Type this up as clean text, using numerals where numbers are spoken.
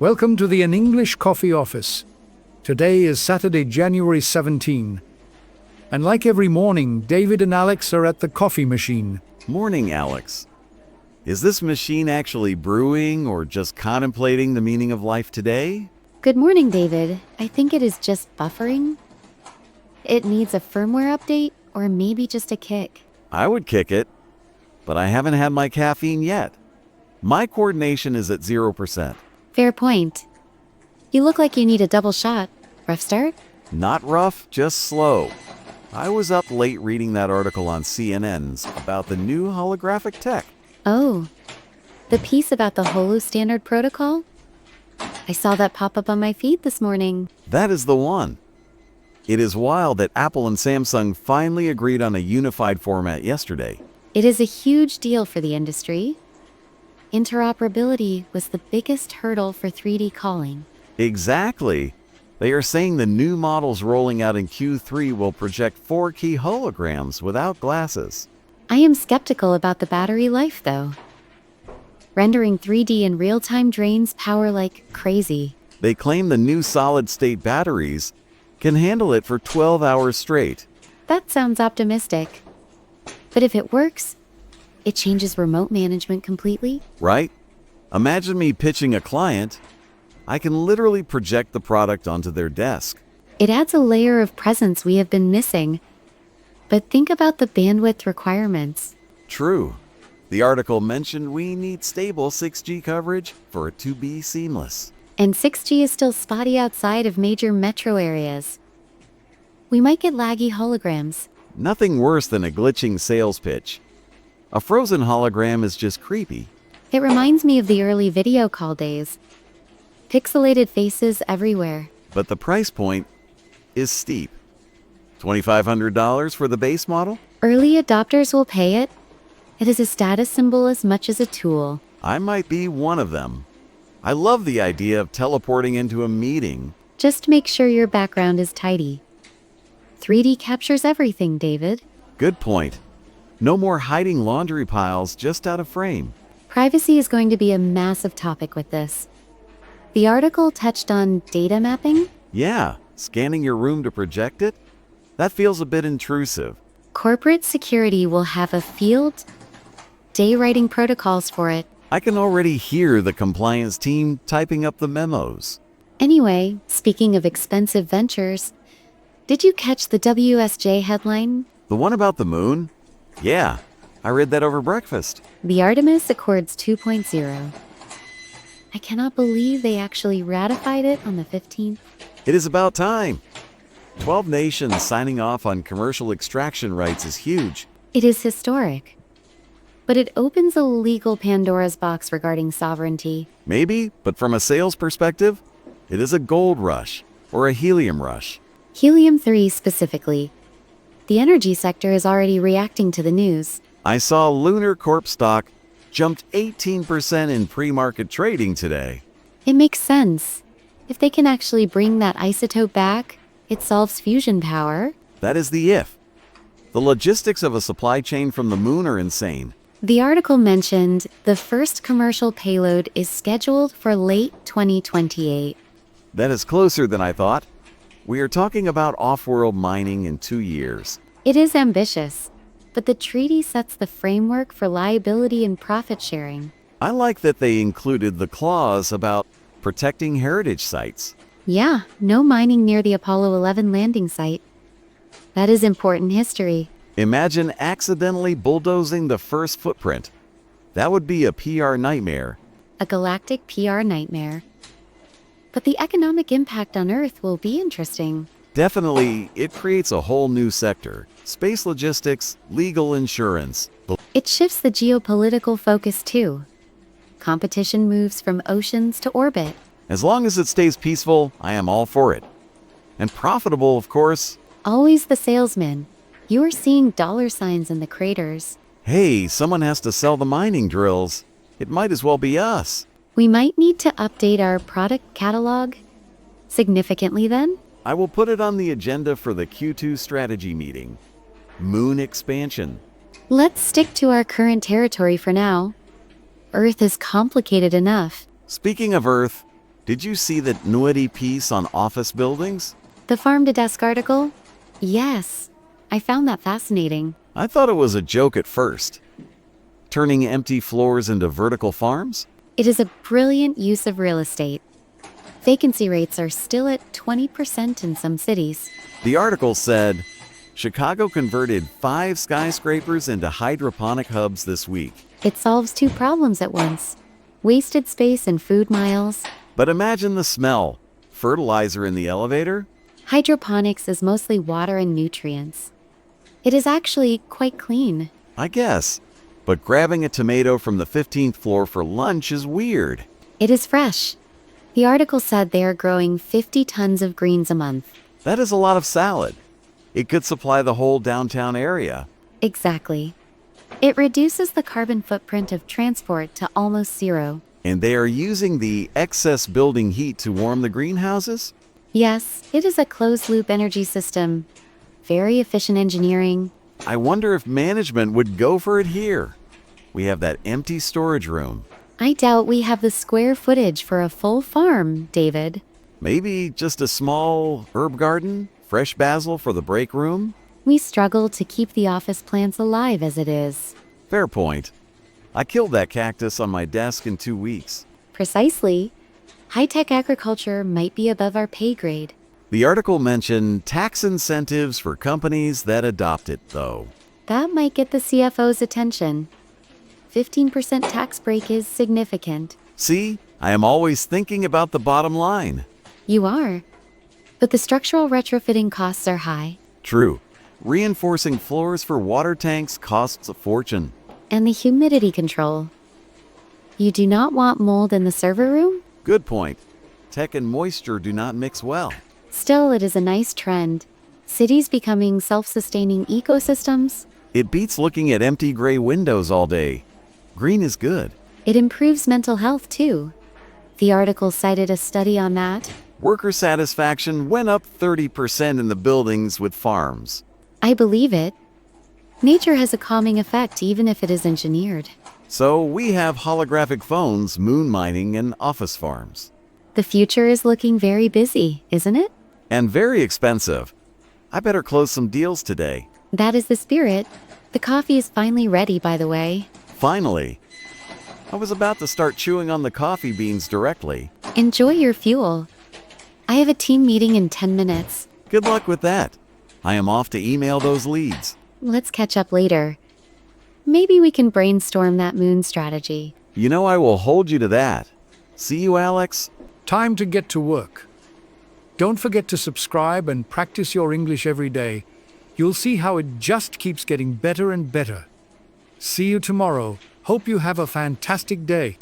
Welcome to the An English Coffee Office. Today is Saturday, January 17. And like every morning, David and Alex are at the coffee machine. Morning, Alex. Is this machine actually brewing or just contemplating the meaning of life today? Good morning, David. I think it is just buffering. It needs a firmware update or maybe just a kick. I would kick it, but I haven't had my caffeine yet. My coordination is at 0%. Fair point. You look like you need a double shot. Rough start? Not rough, just slow. I was up late reading that article on CNN's about the new holographic tech. Oh, the piece about the Holo Standard Protocol? I saw that pop up on my feed this morning. That is the one. It is wild that Apple and Samsung finally agreed on a unified format yesterday. It is a huge deal for the industry. Interoperability was the biggest hurdle for 3D calling. Exactly. They are saying the new models rolling out in Q3 will project 4-key holograms without glasses. I am skeptical about the battery life, though. Rendering 3D in real time drains power like crazy. They claim the new solid-state batteries can handle it for 12 hours straight. That sounds optimistic. But if it works, it changes remote management completely. Right? Imagine me pitching a client. I can literally project the product onto their desk. It adds a layer of presence we have been missing. But think about the bandwidth requirements. True. The article mentioned we need stable 6G coverage for it to be seamless. And 6G is still spotty outside of major metro areas. We might get laggy holograms. Nothing worse than a glitching sales pitch. A frozen hologram is just creepy. It reminds me of the early video call days. Pixelated faces everywhere. But the price point is steep. $2,500 for the base model? Early adopters will pay it. It is a status symbol as much as a tool. I might be one of them. I love the idea of teleporting into a meeting. Just make sure your background is tidy. 3D captures everything, David. Good point. No more hiding laundry piles just out of frame. Privacy is going to be a massive topic with this. The article touched on data mapping. Yeah, scanning your room to project it? That feels a bit intrusive. Corporate security will have a field day writing protocols for it. I can already hear the compliance team typing up the memos. Anyway, speaking of expensive ventures, did you catch the WSJ headline? The one about the moon? Yeah, I read that over breakfast. The Artemis Accords 2.0. I cannot believe they actually ratified it on the 15th. It is about time. 12 nations signing off on commercial extraction rights is huge. It is historic. But it opens a legal Pandora's box regarding sovereignty. Maybe, but from a sales perspective, it is a gold rush or a helium rush. Helium-3 specifically. The energy sector is already reacting to the news. I saw Lunar Corp stock jumped 18% in pre-market trading today. It makes sense. If they can actually bring that isotope back, it solves fusion power. That is the if. The logistics of a supply chain from the moon are insane. The article mentioned the first commercial payload is scheduled for late 2028. That is closer than I thought. We are talking about off-world mining in 2 years. It is ambitious, but the treaty sets the framework for liability and profit sharing. I like that they included the clause about protecting heritage sites. Yeah, no mining near the Apollo 11 landing site. That is important history. Imagine accidentally bulldozing the first footprint. That would be a PR nightmare. A galactic PR nightmare. But the economic impact on Earth will be interesting. Definitely, it creates a whole new sector. Space logistics, legal insurance. It shifts the geopolitical focus too. Competition moves from oceans to orbit. As long as it stays peaceful, I am all for it. And profitable, of course. Always the salesman. You are seeing dollar signs in the craters. Hey, someone has to sell the mining drills. It might as well be us. We might need to update our product catalog significantly then. I will put it on the agenda for the Q2 strategy meeting. Moon expansion. Let's stick to our current territory for now. Earth is complicated enough. Speaking of Earth, Did you see that nudity piece on office buildings? The farm to desk article? Yes. I found that fascinating. I thought it was a joke at first. Turning empty floors into vertical farms? It is a brilliant use of real estate. Vacancy rates are still at 20% in some cities. The article said, Chicago converted 5 skyscrapers into hydroponic hubs this week. It solves 2 problems at once: wasted space and food miles. But imagine the smell. Fertilizer in the elevator? Hydroponics is mostly water and nutrients. It is actually quite clean. I guess. But grabbing a tomato from the 15th floor for lunch is weird. It is fresh. The article said they are growing 50 tons of greens a month. That is a lot of salad. It could supply the whole downtown area. Exactly. It reduces the carbon footprint of transport to almost 0. And they are using the excess building heat to warm the greenhouses? Yes, it is a closed-loop energy system. Very efficient engineering. I wonder if management would go for it here. We have that empty storage room. I doubt we have the square footage for a full farm, David. Maybe just a small herb garden? Fresh basil for the break room? We struggle to keep the office plants alive as it is. Fair point. I killed that cactus on my desk in 2 weeks. Precisely. High-tech agriculture might be above our pay grade. The article mentioned tax incentives for companies that adopt it, though. That might get the CFO's attention. 15% tax break is significant. See, I am always thinking about the bottom line. You are. But the structural retrofitting costs are high. True. Reinforcing floors for water tanks costs a fortune. And the humidity control. You do not want mold in the server room? Good point. Tech and moisture do not mix well. Still, it is a nice trend. Cities becoming self-sustaining ecosystems. It beats looking at empty gray windows all day. Green is good. It improves mental health, too. The article cited a study on that. Worker satisfaction went up 30% in the buildings with farms. I believe it. Nature has a calming effect even if it is engineered. So we have holographic phones, moon mining, and office farms. The future is looking very busy, isn't it? And very expensive. I better close some deals today. That is the spirit. The coffee is finally ready, by the way. Finally. I was about to start chewing on the coffee beans directly. Enjoy your fuel. I have a team meeting in 10 minutes. Good luck with that. I am off to email those leads. Let's catch up later. Maybe we can brainstorm that moon strategy. You know I will hold you to that. See you, Alex. Time to get to work. Don't forget to subscribe and practice your English every day. You'll see how it just keeps getting better and better. See you tomorrow. Hope you have a fantastic day.